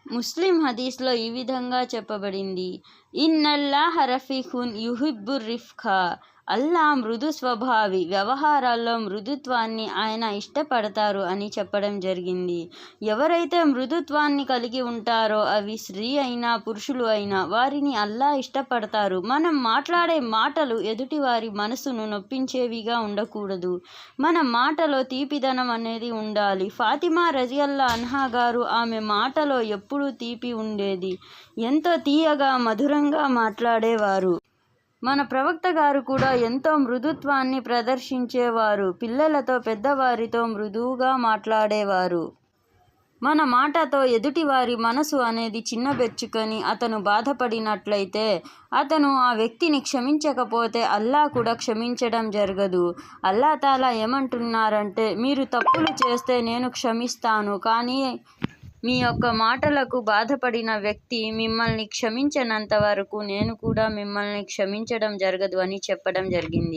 ముస్లిం హదీస్లో ఈ విధంగా చెప్పబడింది, ఇన్నల్లాహ రఫీఖున్ యుహిబ్బుర్ రిఫ్ఖా. అల్లా మృదు స్వభావి, వ్యవహారాల్లో మృదుత్వాన్ని ఆయన ఇష్టపడతారు అని చెప్పడం జరిగింది. ఎవరైతే మృదుత్వాన్ని కలిగి ఉంటారో, అవి స్త్రీ అయినా పురుషులు అయినా, వారిని అల్లా ఇష్టపడతారు. మనం మాట్లాడే మాటలు ఎదుటివారి మనసును నొప్పించేవిగా ఉండకూడదు. మన మాటలో తీపిదనం అనేది ఉండాలి. ఫాతిమా రజియల్లా అన్హా గారు, ఆమె మాటలో ఎప్పుడూ తీపి ఉండేది. ఎంతో తీయగా మధురంగా మాట్లాడేవారు. మన ప్రవక్త గారు కూడా ఎంతో మృదుత్వాన్ని ప్రదర్శించేవారు. పిల్లలతో పెద్దవారితో మృదువుగా మాట్లాడేవారు. మన మాటతో ఎదుటివారి మనసు అనేది చిన్నబెచ్చుకొని అతను బాధపడినట్లయితే, అతను ఆ వ్యక్తిని క్షమించకపోతే అల్లా కూడా క్షమించడం జరగదు. అల్లా తాలా ఏమంటున్నారంటే, మీరు తప్పులు చేస్తే నేను క్షమిస్తాను, కానీ మీ యొక్క మాటలకు బాధపడిన వ్యక్తి మిమ్మల్ని క్షమించనంత వరకు నేను కూడా మిమ్మల్ని క్షమించడం జరగదు అని చెప్పడం జరిగింది.